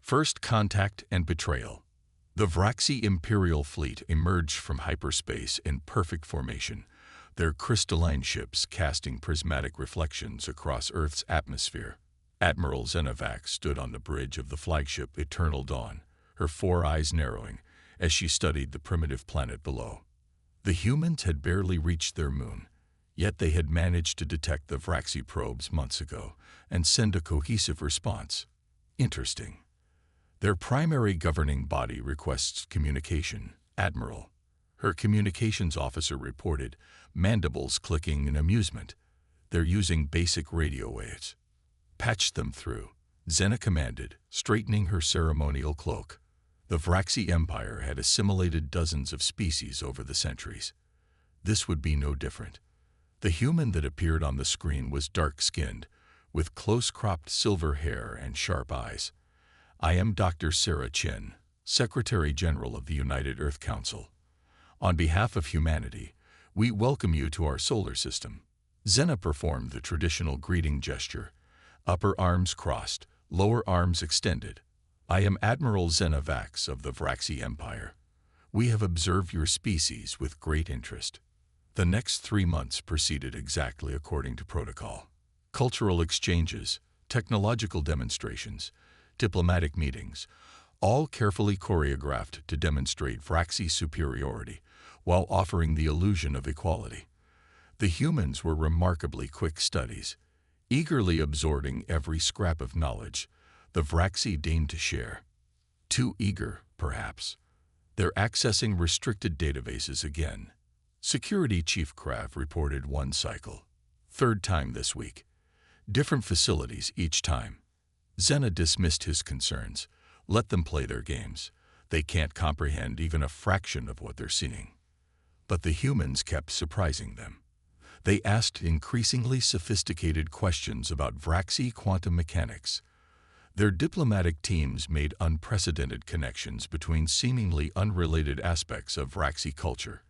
First contact and betrayal. The Vraxi Imperial fleet emerged from hyperspace in perfect formation, their crystalline ships casting prismatic reflections across Earth's atmosphere. Admiral Xenovac stood on the bridge of the flagship Eternal Dawn, her four eyes narrowing as she studied the primitive planet below. The humans had barely reached their moon, yet they had managed to detect the Vraxi probes months ago and send a cohesive response. Interesting. Their primary governing body requests communication, Admiral. Her communications officer reported, mandibles clicking in amusement. They're using basic radio waves. Patch them through, Xena commanded, straightening her ceremonial cloak. The Vraxi Empire had assimilated dozens of species over the centuries. This would be no different. The human that appeared on the screen was dark-skinned, with close-cropped silver hair and sharp eyes. I am Dr. Sarah Chen, Secretary General of the United Earth Council. On behalf of humanity, we welcome you to our solar system. Xena performed the traditional greeting gesture, upper arms crossed, lower arms extended. I am Admiral Xenovac of the Vraxi Empire. We have observed your species with great interest. The next 3 months proceeded exactly according to protocol. Cultural exchanges, technological demonstrations, diplomatic meetings, all carefully choreographed to demonstrate Vraxi superiority while offering the illusion of equality. The humans were remarkably quick studies, eagerly absorbing every scrap of knowledge the Vraxi deigned to share. Too eager, perhaps. They're accessing restricted databases again. Security Chief Krav reported 1 cycle. 3rd time this week. Different facilities each time. Xena dismissed his concerns. Let them play their games. They can't comprehend even a fraction of what they're seeing. But the humans kept surprising them. They asked increasingly sophisticated questions about Vraxi quantum mechanics. Their diplomatic teams made unprecedented connections between seemingly unrelated aspects of Vraxi culture.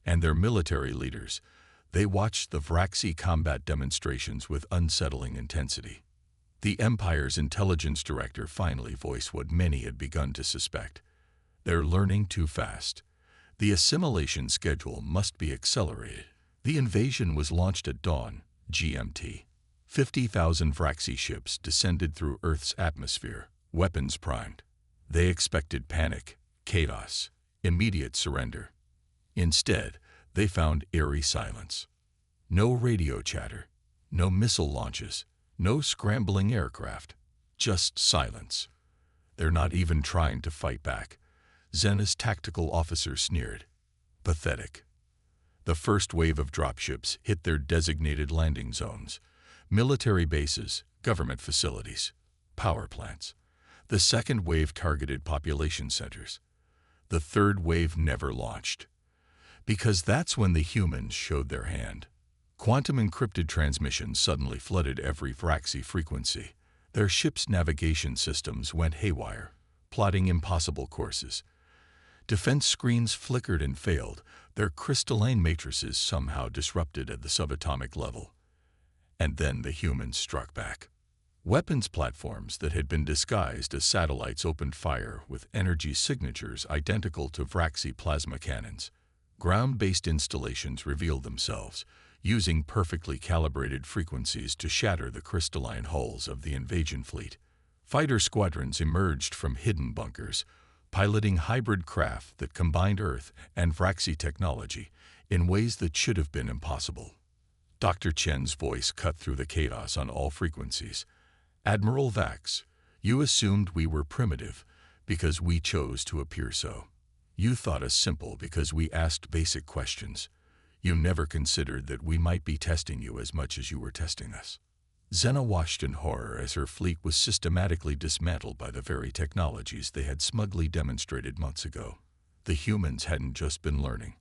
And their military leaders, they watched the Vraxi combat demonstrations with unsettling intensity. The Empire's intelligence director finally voiced what many had begun to suspect. They're learning too fast. The assimilation schedule must be accelerated. The invasion was launched at dawn, GMT. 50,000 Vraxi ships descended through Earth's atmosphere, weapons primed. They expected panic, chaos, immediate surrender. Instead, they found eerie silence. No radio chatter, no missile launches, no scrambling aircraft, just silence. They're not even trying to fight back. Xena's tactical officer sneered. Pathetic. The first wave of dropships hit their designated landing zones, military bases, government facilities, power plants. The second wave targeted population centers. The third wave never launched. Because that's when the humans showed their hand. Quantum encrypted transmissions suddenly flooded every Vraxi frequency. Their ship's navigation systems went haywire, plotting impossible courses. Defense screens flickered and failed, their crystalline matrices somehow disrupted at the subatomic level. And then the humans struck back. Weapons platforms that had been disguised as satellites opened fire with energy signatures identical to Vraxi plasma cannons. Ground-based installations revealed themselves, using perfectly calibrated frequencies to shatter the crystalline hulls of the invasion fleet. Fighter squadrons emerged from hidden bunkers, piloting hybrid craft that combined Earth and Vraxi technology in ways that should have been impossible. Dr. Chen's voice cut through the chaos on all frequencies. Admiral Vax, you assumed we were primitive because we chose to appear so. You thought us simple because we asked basic questions. You never considered that we might be testing you as much as you were testing us. Xena watched in horror as her fleet was systematically dismantled by the very technologies they had smugly demonstrated months ago. The humans hadn't just been learning.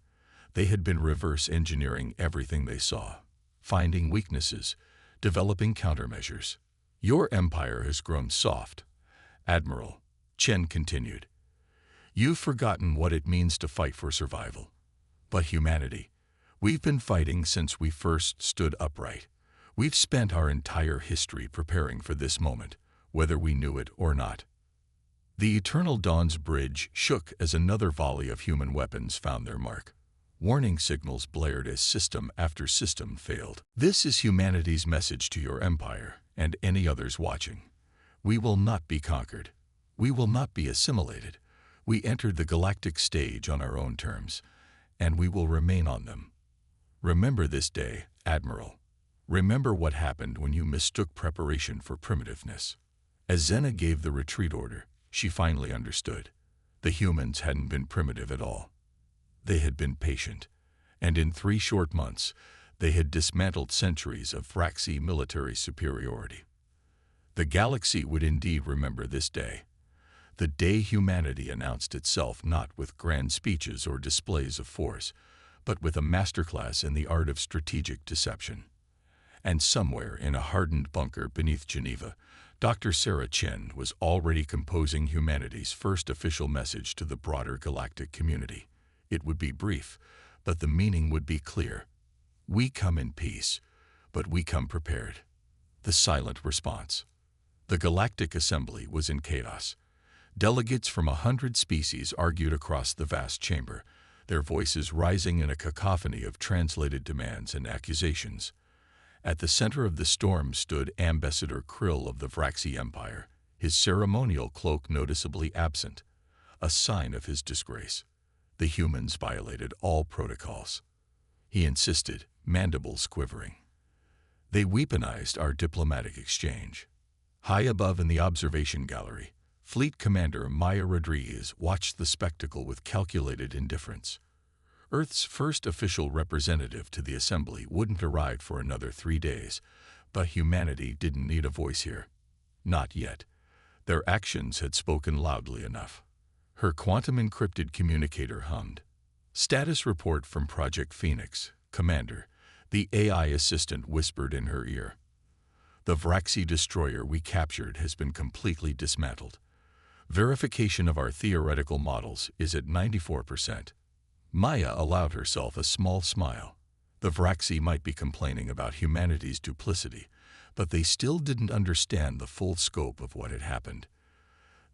They had been reverse engineering everything they saw, finding weaknesses, developing countermeasures. Your empire has grown soft, Admiral, Chen continued. You've forgotten what it means to fight for survival. But humanity, we've been fighting since we first stood upright. We've spent our entire history preparing for this moment, whether we knew it or not. The Eternal Dawn's bridge shook as another volley of human weapons found their mark. Warning signals blared as system after system failed. This is humanity's message to your empire and any others watching. We will not be conquered. We will not be assimilated. We entered the galactic stage on our own terms, and we will remain on them. Remember this day, Admiral. Remember what happened when you mistook preparation for primitiveness. As Xena gave the retreat order, she finally understood. The humans hadn't been primitive at all. They had been patient, and in 3 short months, they had dismantled centuries of Vraxi military superiority. The galaxy would indeed remember this day, the day humanity announced itself not with grand speeches or displays of force, but with a masterclass in the art of strategic deception. And somewhere in a hardened bunker beneath Geneva, Dr. Sarah Chen was already composing humanity's first official message to the broader galactic community. It would be brief, but the meaning would be clear. We come in peace, but we come prepared. The silent response. The Galactic Assembly was in chaos. Delegates from 100 species argued across the vast chamber, their voices rising in a cacophony of translated demands and accusations. At the center of the storm stood Ambassador Krill of the Vraxi Empire, his ceremonial cloak noticeably absent, a sign of his disgrace. The humans violated all protocols. He insisted, mandibles quivering. They weaponized our diplomatic exchange. High above in the observation gallery, Fleet Commander Maya Rodriguez watched the spectacle with calculated indifference. Earth's first official representative to the Assembly wouldn't arrive for another 3 days, but humanity didn't need a voice here. Not yet. Their actions had spoken loudly enough. Her quantum-encrypted communicator hummed. Status report from Project Phoenix, Commander, the AI assistant whispered in her ear. The Vraxi destroyer we captured has been completely dismantled. Verification of our theoretical models is at 94%. Maya allowed herself a small smile. The Vraxi might be complaining about humanity's duplicity, but they still didn't understand the full scope of what had happened.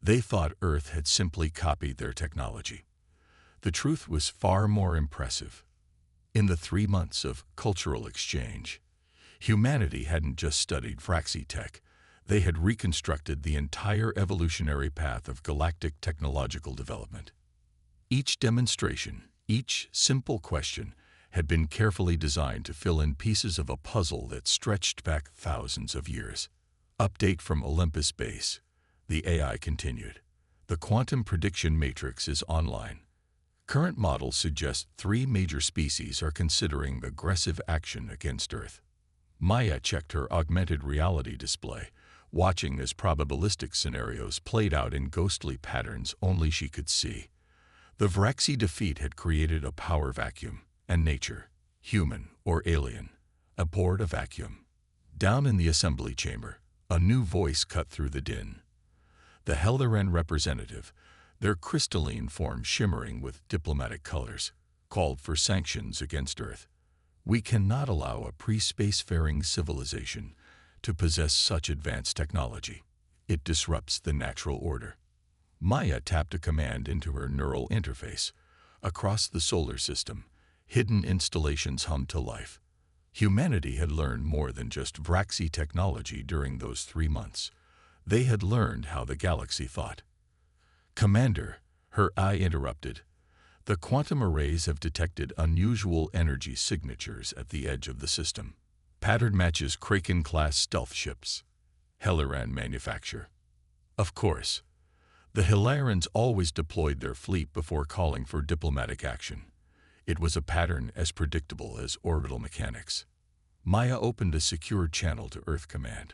They thought Earth had simply copied their technology. The truth was far more impressive. In the 3 months of cultural exchange, humanity hadn't just studied Vraxi tech, they had reconstructed the entire evolutionary path of galactic technological development. Each demonstration, each simple question, had been carefully designed to fill in pieces of a puzzle that stretched back thousands of years. Update from Olympus Base. The AI continued. The quantum prediction matrix is online. Current models suggest 3 major species are considering aggressive action against Earth. Maya checked her augmented reality display, watching as probabilistic scenarios played out in ghostly patterns only she could see. The Vraxi defeat had created a power vacuum, and nature, human or alien, abhorred a vacuum. Down in the assembly chamber, a new voice cut through the din. The Helleran representative, their crystalline form shimmering with diplomatic colors, called for sanctions against Earth. We cannot allow a pre-spacefaring civilization to possess such advanced technology. It disrupts the natural order. Maya tapped a command into her neural interface. Across the solar system, hidden installations hummed to life. Humanity had learned more than just Vraxi technology during those 3 months. They had learned how the galaxy thought. Commander, her eye interrupted. The quantum arrays have detected unusual energy signatures at the edge of the system. Pattern matches Kraken-class stealth ships. Helleran manufacture. Of course. The Hellerans always deployed their fleet before calling for diplomatic action. It was a pattern as predictable as orbital mechanics. Maya opened a secured channel to Earth Command.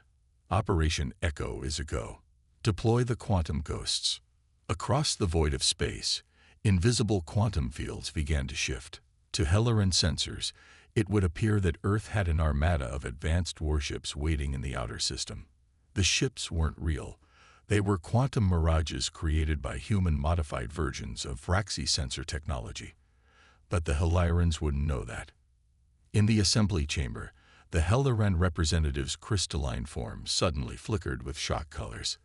Operation Echo is a go. Deploy the quantum ghosts. Across the void of space, invisible quantum fields began to shift. To Helleran sensors, it would appear that Earth had an armada of advanced warships waiting in the outer system. The ships weren't real. They were quantum mirages created by human-modified versions of Vraxi sensor technology. But the Hellerans wouldn't know that. In the assembly chamber, the Helleran representative's crystalline form suddenly flickered with shock colors.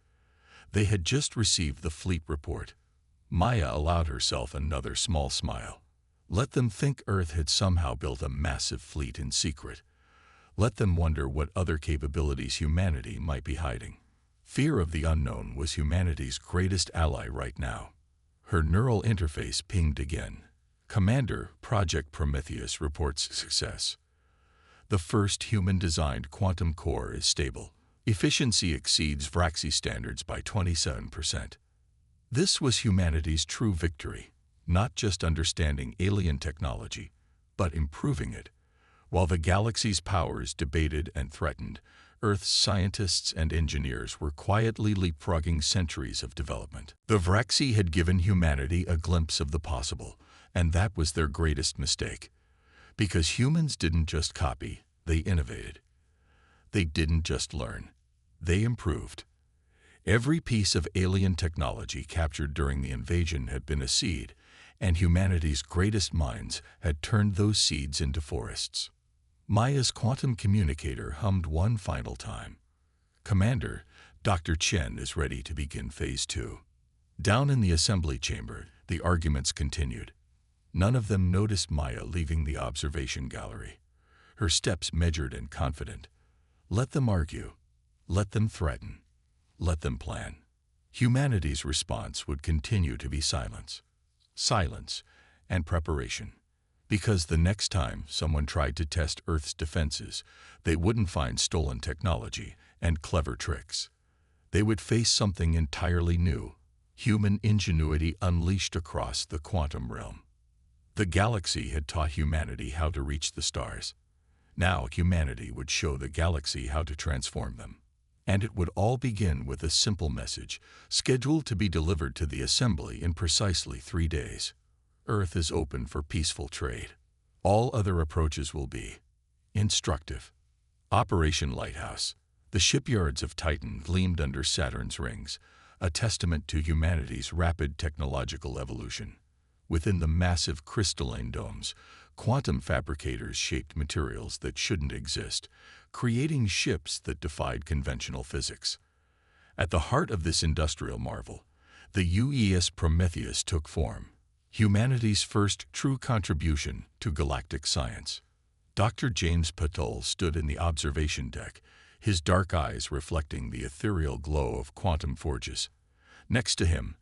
They had just received the fleet report. Maya allowed herself another small smile. Let them think Earth had somehow built a massive fleet in secret. Let them wonder what other capabilities humanity might be hiding. Fear of the unknown was humanity's greatest ally right now. Her neural interface pinged again. Commander, Project Prometheus reports success. The first human-designed quantum core is stable. Efficiency exceeds Vraxi standards by 27%. This was humanity's true victory, not just understanding alien technology, but improving it. While the galaxy's powers debated and threatened, Earth's scientists and engineers were quietly leapfrogging centuries of development. The Vraxi had given humanity a glimpse of the possible, and that was their greatest mistake. Because humans didn't just copy, they innovated. They didn't just learn, they improved. Every piece of alien technology captured during the invasion had been a seed, and humanity's greatest minds had turned those seeds into forests. Maya's quantum communicator hummed one final time. Commander, Dr. Chen is ready to begin Phase 2. Down in the assembly chamber, the arguments continued. None of them noticed Maya leaving the observation gallery. Her steps measured and confident. Let them argue. Let them threaten. Let them plan. Humanity's response would continue to be silence. Silence and preparation. Because the next time someone tried to test Earth's defenses, they wouldn't find stolen technology and clever tricks. They would face something entirely new, human ingenuity unleashed across the quantum realm. The galaxy had taught humanity how to reach the stars. Now humanity would show the galaxy how to transform them. And it would all begin with a simple message, scheduled to be delivered to the assembly in precisely 3 days. Earth is open for peaceful trade. All other approaches will be instructive. Operation Lighthouse. The shipyards of Titan gleamed under Saturn's rings, a testament to humanity's rapid technological evolution. Within the massive crystalline domes, quantum fabricators shaped materials that shouldn't exist, creating ships that defied conventional physics. At the heart of this industrial marvel, the UES Prometheus took form, humanity's first true contribution to galactic science. Dr. James Patel stood in the observation deck, his dark eyes reflecting the ethereal glow of quantum forges. Next to him,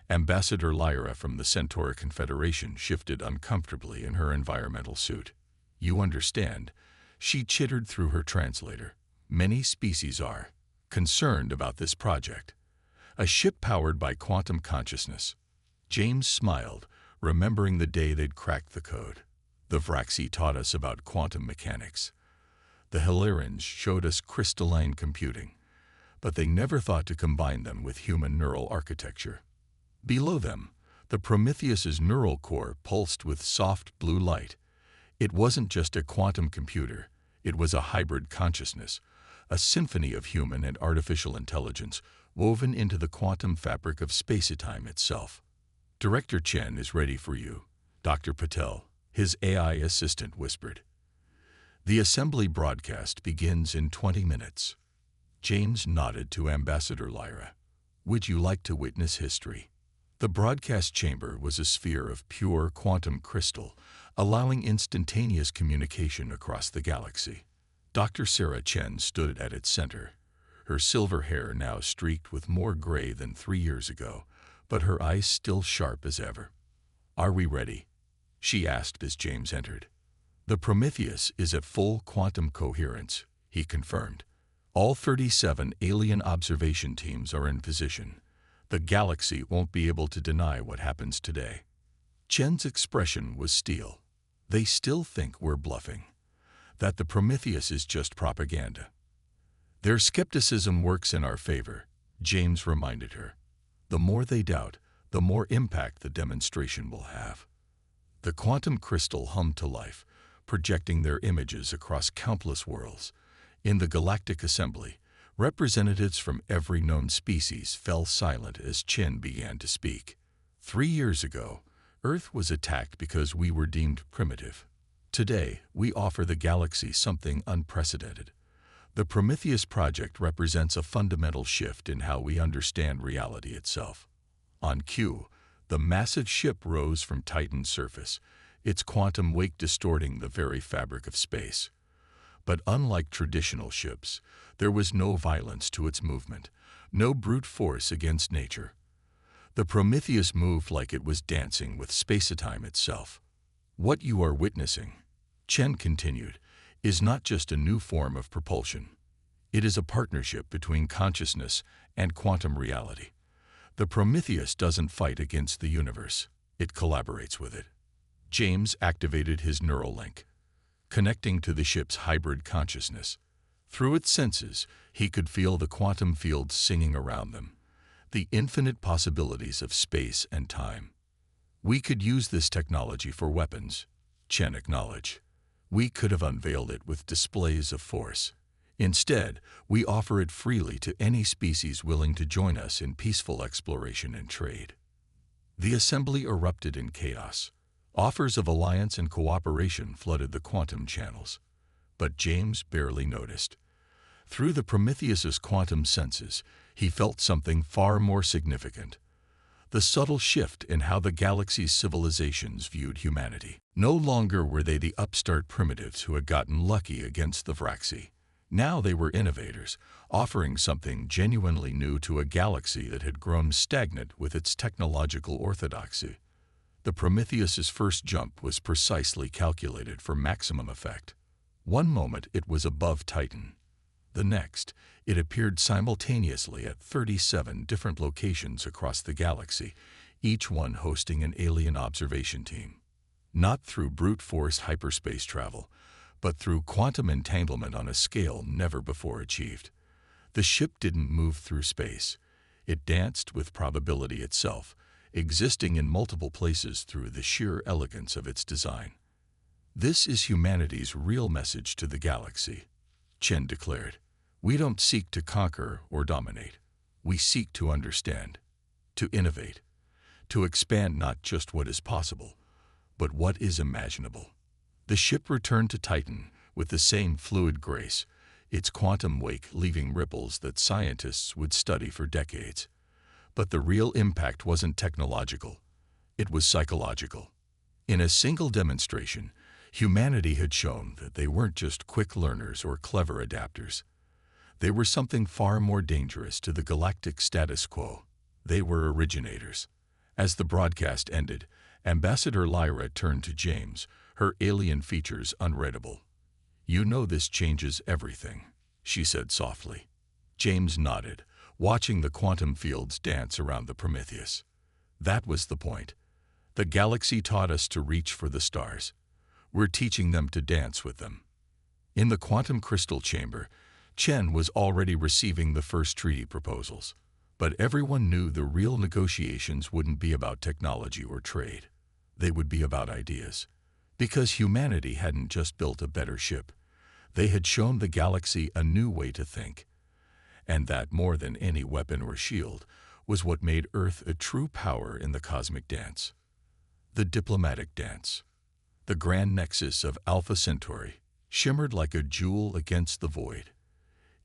Ambassador Lyra from the Centaur Confederation shifted uncomfortably in her environmental suit. You understand, she chittered through her translator. Many species are concerned about this project. A ship powered by quantum consciousness. James smiled, remembering the day they'd cracked the code. The Vraxi taught us about quantum mechanics. The Hilarians showed us crystalline computing, but they never thought to combine them with human neural architecture. Below them, the Prometheus's neural core pulsed with soft blue light. It wasn't just a quantum computer, it was a hybrid consciousness, a symphony of human and artificial intelligence woven into the quantum fabric of space-time itself. Director Chen is ready for you, Dr. Patel, his AI assistant whispered. The assembly broadcast begins in 20 minutes. James nodded to Ambassador Lyra. Would you like to witness history? The broadcast chamber was a sphere of pure quantum crystal, allowing instantaneous communication across the galaxy. Dr. Sarah Chen stood at its center, her silver hair now streaked with more gray than 3 years ago, but her eyes still sharp as ever. Are we ready? She asked as James entered. The Prometheus is at full quantum coherence, he confirmed. All 37 alien observation teams are in position. The galaxy won't be able to deny what happens today. Chen's expression was steel. They still think we're bluffing, that the Prometheus is just propaganda. Their skepticism works in our favor, James reminded her. The more they doubt, the more impact the demonstration will have. The quantum crystal hummed to life, projecting their images across countless worlds. In the Galactic Assembly, representatives from every known species fell silent as Chen began to speak. 3 years ago, Earth was attacked because we were deemed primitive. Today, we offer the galaxy something unprecedented. The Prometheus project represents a fundamental shift in how we understand reality itself. On cue, the massive ship rose from Titan's surface, its quantum wake distorting the very fabric of space. But unlike traditional ships, there was no violence to its movement, no brute force against nature. The Prometheus moved like it was dancing with space-time itself. What you are witnessing, Chen continued, is not just a new form of propulsion. It is a partnership between consciousness and quantum reality. The Prometheus doesn't fight against the universe, it collaborates with it. James activated his neural link, connecting to the ship's hybrid consciousness. Through its senses, he could feel the quantum fields singing around them, the infinite possibilities of space and time. We could use this technology for weapons, Chen acknowledged. We could have unveiled it with displays of force. Instead, we offer it freely to any species willing to join us in peaceful exploration and trade. The assembly erupted in chaos. Offers of alliance and cooperation flooded the quantum channels. But James barely noticed. Through the Prometheus's quantum senses, he felt something far more significant. The subtle shift in how the galaxy's civilizations viewed humanity. No longer were they the upstart primitives who had gotten lucky against the Vraxi. Now they were innovators, offering something genuinely new to a galaxy that had grown stagnant with its technological orthodoxy. The Prometheus's first jump was precisely calculated for maximum effect. One moment it was above Titan. The next, it appeared simultaneously at 37 different locations across the galaxy, each one hosting an alien observation team. Not through brute force hyperspace travel, but through quantum entanglement on a scale never before achieved. The ship didn't move through space. It danced with probability itself, existing in multiple places through the sheer elegance of its design. This is humanity's real message to the galaxy, Chen declared. We don't seek to conquer or dominate. We seek to understand, to innovate, to expand not just what is possible, but what is imaginable. The ship returned to Titan with the same fluid grace, its quantum wake leaving ripples that scientists would study for decades. But the real impact wasn't technological. It was psychological. In a single demonstration, humanity had shown that they weren't just quick learners or clever adapters. They were something far more dangerous to the galactic status quo. They were originators. As the broadcast ended, Ambassador Lyra turned to James, her alien features unreadable. "You know this changes everything," she said softly. James nodded, watching the quantum fields dance around the Prometheus. That was the point. The galaxy taught us to reach for the stars. We're teaching them to dance with them. In the quantum crystal chamber, Chen was already receiving the first treaty proposals. But everyone knew the real negotiations wouldn't be about technology or trade. They would be about ideas. Because humanity hadn't just built a better ship. They had shown the galaxy a new way to think. And that, more than any weapon or shield, was what made Earth a true power in the cosmic dance. The diplomatic dance. The grand nexus of Alpha Centauri shimmered like a jewel against the void.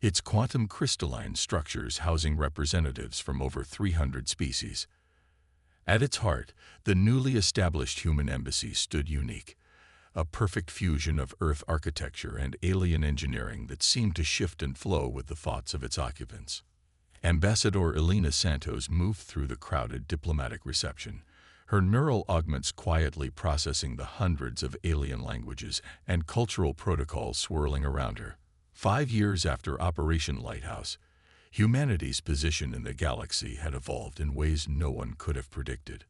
Its quantum crystalline structures housing representatives from over 300 species. At its heart, the newly established human embassy stood unique, a perfect fusion of Earth architecture and alien engineering that seemed to shift and flow with the thoughts of its occupants. Ambassador Elena Santos moved through the crowded diplomatic reception, her neural augments quietly processing the hundreds of alien languages and cultural protocols swirling around her. 5 years after Operation Lighthouse, humanity's position in the galaxy had evolved in ways no one could have predicted.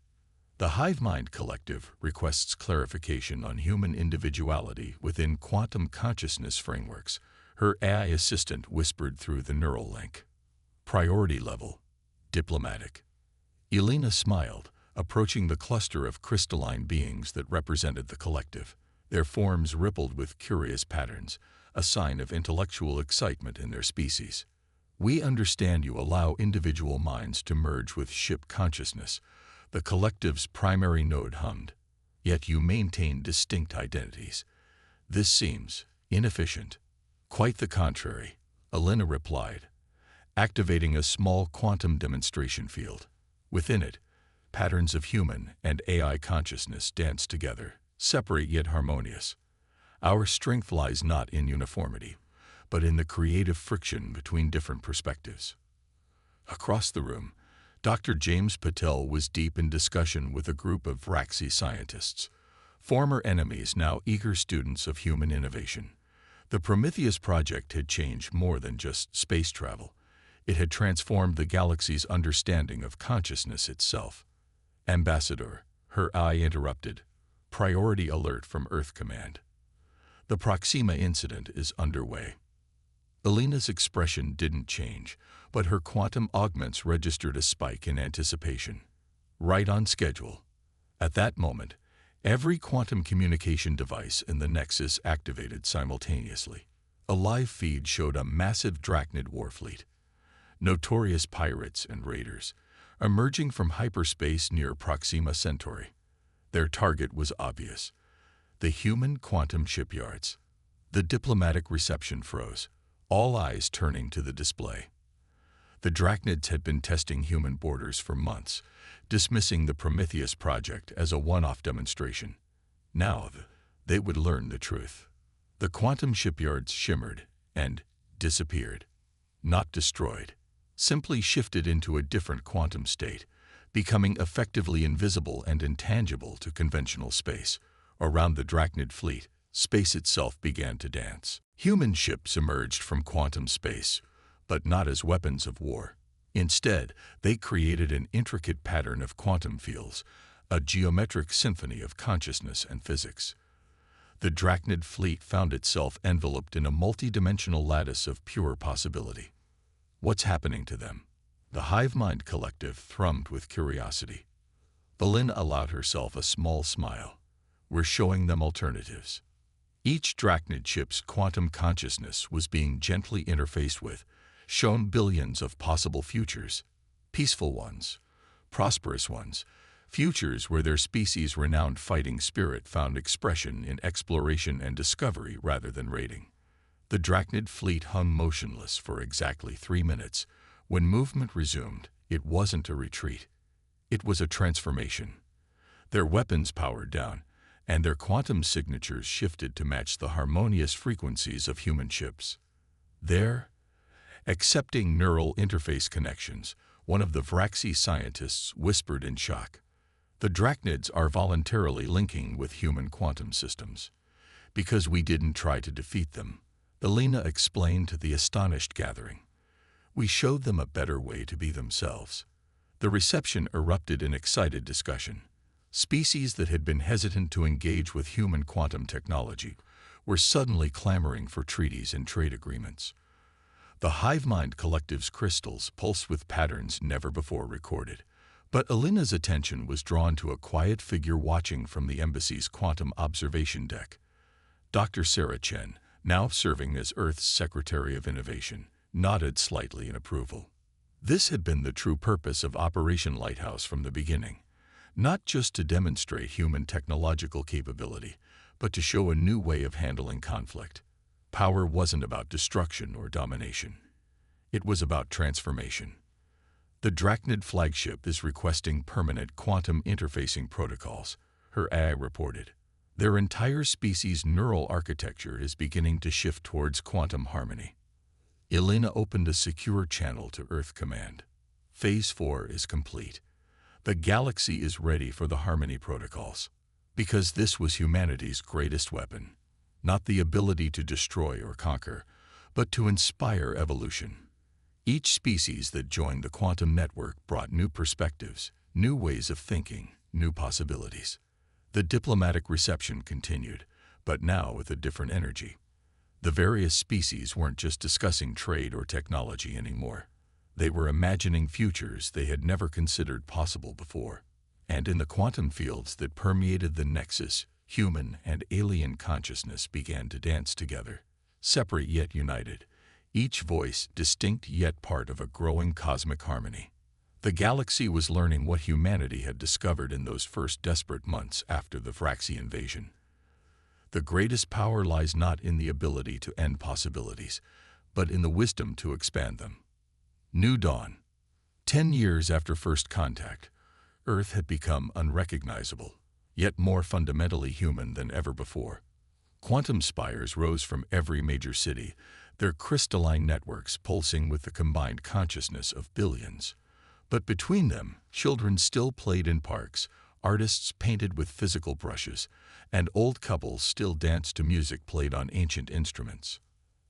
The Hive Mind Collective requests clarification on human individuality within quantum consciousness frameworks, her AI assistant whispered through the neural link. Priority level, diplomatic. Elena smiled, approaching the cluster of crystalline beings that represented the collective. Their forms rippled with curious patterns, a sign of intellectual excitement in their species. "We understand you allow individual minds to merge with ship consciousness," the collective's primary node hummed. "Yet you maintain distinct identities. This seems inefficient." "Quite the contrary. Elena replied, activating a small quantum demonstration field. Within it, patterns of human and AI consciousness dance together, separate yet harmonious. Our strength lies not in uniformity, but in the creative friction between different perspectives. Across the room, Dr. James Patel was deep in discussion with a group of Vraxi scientists, former enemies now eager students of human innovation. The Prometheus project had changed more than just space travel. It had transformed the galaxy's understanding of consciousness itself. Ambassador, her eye interrupted. Priority alert from Earth Command. The Proxima incident is underway. Elena's expression didn't change, but her quantum augments registered a spike in anticipation. Right on schedule. At that moment, every quantum communication device in the Nexus activated simultaneously. A live feed showed a massive Drachnid warfleet, notorious pirates and raiders, emerging from hyperspace near Proxima Centauri. Their target was obvious: the human quantum shipyards. The diplomatic reception froze, all eyes turning to the display. The Drachnids had been testing human borders for months, dismissing the Prometheus project as a one-off demonstration. Now, they would learn the truth. The quantum shipyards shimmered and disappeared. Not destroyed, simply shifted into a different quantum state, becoming effectively invisible and intangible to conventional space. Around the Drachnid fleet, space itself began to dance. Human ships emerged from quantum space, but not as weapons of war. Instead, they created an intricate pattern of quantum fields, a geometric symphony of consciousness and physics. The Drachnid fleet found itself enveloped in a multidimensional lattice of pure possibility. What's happening to them? The hive mind collective thrummed with curiosity. Belin allowed herself a small smile. We're showing them alternatives. Each Drachnid ship's quantum consciousness was being gently interfaced with, shown billions of possible futures, peaceful ones, prosperous ones, futures where their species' renowned fighting spirit found expression in exploration and discovery rather than raiding. The Drachnid fleet hung motionless for exactly 3 minutes. When movement resumed, it wasn't a retreat. It was a transformation. Their weapons powered down, and their quantum signatures shifted to match the harmonious frequencies of human ships. There, accepting neural interface connections, one of the Vraxi scientists whispered in shock. The Drachnids are voluntarily linking with human quantum systems. Because we didn't try to defeat them, Elena explained to the astonished gathering. We showed them a better way to be themselves. The reception erupted in excited discussion. Species that had been hesitant to engage with human quantum technology were suddenly clamoring for treaties and trade agreements. The hive mind collective's crystals pulsed with patterns never before recorded, but Elena's attention was drawn to a quiet figure watching from the embassy's quantum observation deck. Dr. Sarah Chen, now serving as Earth's Secretary of Innovation, nodded slightly in approval. This had been the true purpose of Operation Lighthouse from the beginning. Not just to demonstrate human technological capability, but to show a new way of handling conflict. Power wasn't about destruction or domination. It was about transformation. The Drachnid flagship is requesting permanent quantum interfacing protocols, her AI reported. Their entire species' neural architecture is beginning to shift towards quantum harmony. Elena opened a secure channel to Earth Command. Phase 4 is complete. The galaxy is ready for the harmony protocols. Because this was humanity's greatest weapon. Not the ability to destroy or conquer, but to inspire evolution. Each species that joined the quantum network brought new perspectives, new ways of thinking, new possibilities. The diplomatic reception continued, but now with a different energy. The various species weren't just discussing trade or technology anymore. They were imagining futures they had never considered possible before. And in the quantum fields that permeated the Nexus, human and alien consciousness began to dance together, separate yet united, each voice distinct yet part of a growing cosmic harmony. The galaxy was learning what humanity had discovered in those first desperate months after the Vraxi invasion. The greatest power lies not in the ability to end possibilities, but in the wisdom to expand them. New dawn. 10 years after first contact, Earth had become unrecognizable, yet more fundamentally human than ever before. Quantum spires rose from every major city, their crystalline networks pulsing with the combined consciousness of billions. But between them, children still played in parks, artists painted with physical brushes, and old couples still danced to music played on ancient instruments.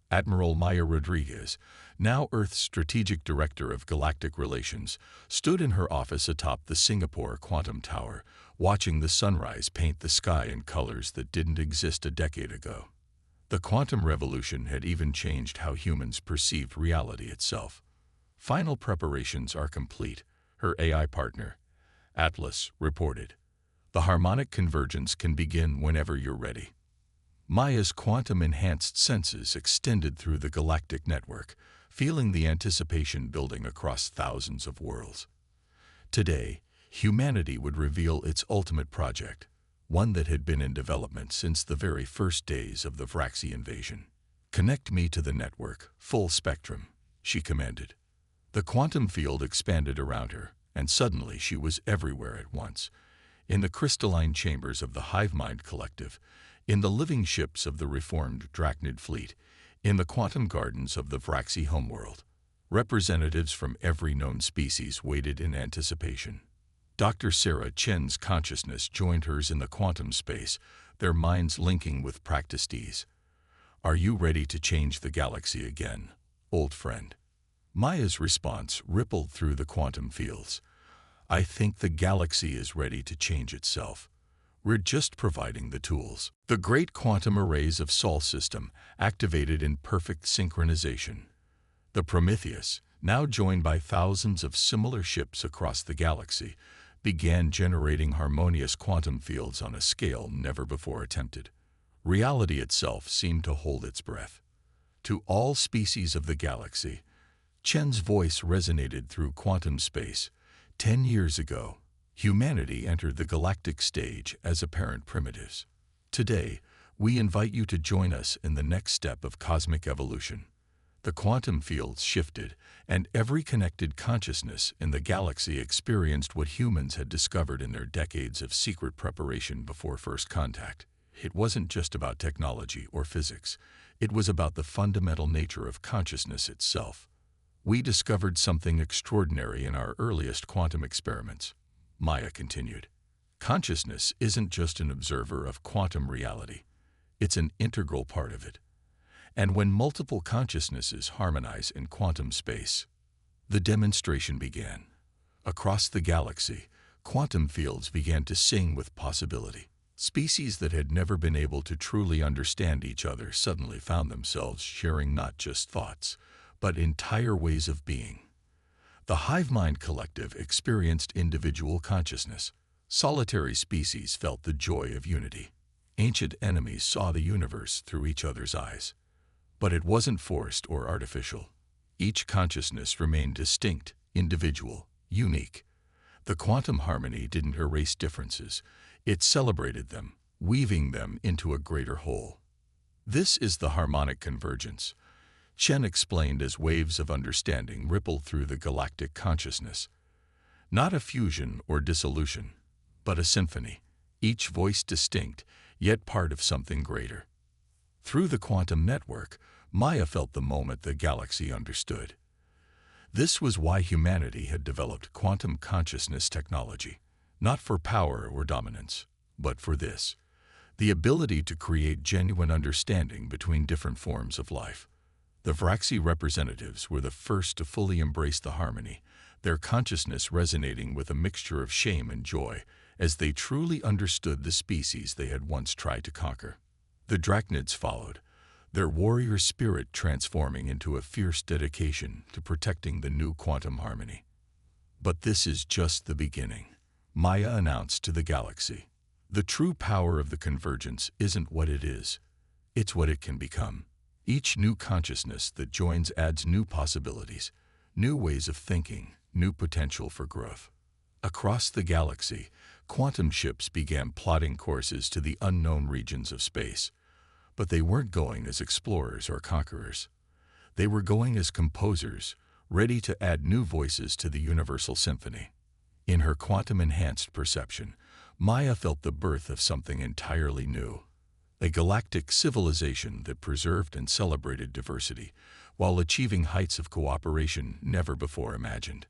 Admiral Maya Rodriguez, now Earth's strategic director of galactic relations, stood in her office atop the Singapore Quantum Tower, watching the sunrise paint the sky in colors that didn't exist a decade ago. The quantum revolution had even changed how humans perceived reality itself. Final preparations are complete, her AI partner, Atlas, reported. The harmonic convergence can begin whenever you're ready. Maya's quantum-enhanced senses extended through the galactic network, feeling the anticipation building across thousands of worlds. Today, humanity would reveal its ultimate project, one that had been in development since the very first days of the Vraxi invasion. "Connect me to the network, full spectrum," she commanded. The quantum field expanded around her, and suddenly she was everywhere at once. In the crystalline chambers of the Hivemind Collective, in the living ships of the reformed Drachnid fleet, in the quantum gardens of the Vraxi homeworld. Representatives from every known species waited in anticipation. Dr. Sarah Chen's consciousness joined hers in the quantum space, their minds linking with practiced ease. "Are you ready to change the galaxy again, old friend?" Maya's response rippled through the quantum fields. "I think the galaxy is ready to change itself. We're just providing the tools." The great quantum arrays of Sol system activated in perfect synchronization. The Prometheus, now joined by thousands of similar ships across the galaxy, began generating harmonious quantum fields on a scale never before attempted. Reality itself seemed to hold its breath. To all species of the galaxy, Chen's voice resonated through quantum space. 10 years ago, humanity entered the galactic stage as apparent primitives. Today, we invite you to join us in the next step of cosmic evolution. The quantum fields shifted, and every connected consciousness in the galaxy experienced what humans had discovered in their decades of secret preparation before first contact. It wasn't just about technology or physics. It was about the fundamental nature of consciousness itself. "We discovered something extraordinary in our earliest quantum experiments," Maya continued. "Consciousness isn't just an observer of quantum reality. It's an integral part of it. And when multiple consciousnesses harmonize in quantum space," the demonstration began. Across the galaxy, quantum fields began to sing with possibility. Species that had never been able to truly understand each other suddenly found themselves sharing not just thoughts, but entire ways of being. The Hivemind Collective experienced individual consciousness. Solitary species felt the joy of unity. Ancient enemies saw the universe through each other's eyes. But it wasn't forced or artificial. Each consciousness remained distinct, individual, unique. The quantum harmony didn't erase differences. It celebrated them, weaving them into a greater whole. "This is the harmonic convergence," Chen explained as waves of understanding rippled through the galactic consciousness. Not a fusion or dissolution, but a symphony, each voice distinct, yet part of something greater. Through the quantum network, Maya felt the moment the galaxy understood. This was why humanity had developed quantum consciousness technology, not for power or dominance, but for this: the ability to create genuine understanding between different forms of life. The Vraxi representatives were the first to fully embrace the harmony, their consciousness resonating with a mixture of shame and joy as they truly understood the species they had once tried to conquer. The Drachnids followed, their warrior spirit transforming into a fierce dedication to protecting the new quantum harmony. "But this is just the beginning," Maya announced to the galaxy. "The true power of the convergence isn't what it is, it's what it can become. Each new consciousness that joins adds new possibilities, new ways of thinking, new potential for growth." Across the galaxy, quantum ships began plotting courses to the unknown regions of space. But they weren't going as explorers or conquerors. They were going as composers, ready to add new voices to the universal symphony. In her quantum-enhanced perception, Maya felt the birth of something entirely new. A galactic civilization that preserved and celebrated diversity, while achieving heights of cooperation never before imagined.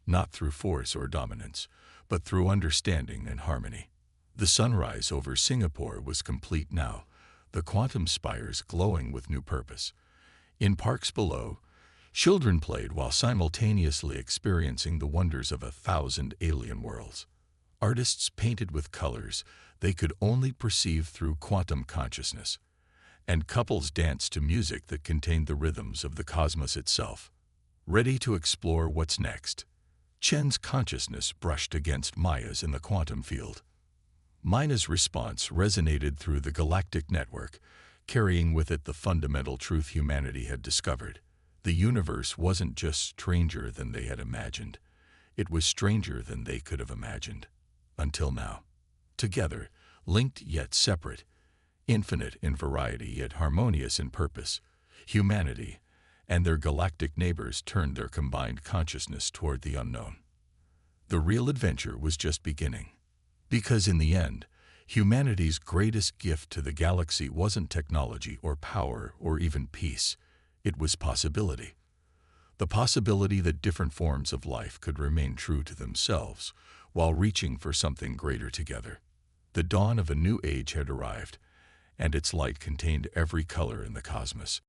Not through force or dominance, but through understanding and harmony. The sunrise over Singapore was complete now, the quantum spires glowing with new purpose. In parks below, children played while simultaneously experiencing the wonders of 1,000 alien worlds. Artists painted with colors they could only perceive through quantum consciousness, and couples danced to music that contained the rhythms of the cosmos itself. Ready to explore what's next, Chen's consciousness brushed against Maya's in the quantum field. Maya's response resonated through the galactic network, carrying with it the fundamental truth humanity had discovered. The universe wasn't just stranger than they had imagined. It was stranger than they could have imagined. Until now. Together, linked yet separate, infinite in variety yet harmonious in purpose, humanity and their galactic neighbors turned their combined consciousness toward the unknown. The real adventure was just beginning. Because in the end, humanity's greatest gift to the galaxy wasn't technology or power or even peace. It was possibility. The possibility that different forms of life could remain true to themselves while reaching for something greater together. The dawn of a new age had arrived, and its light contained every color in the cosmos.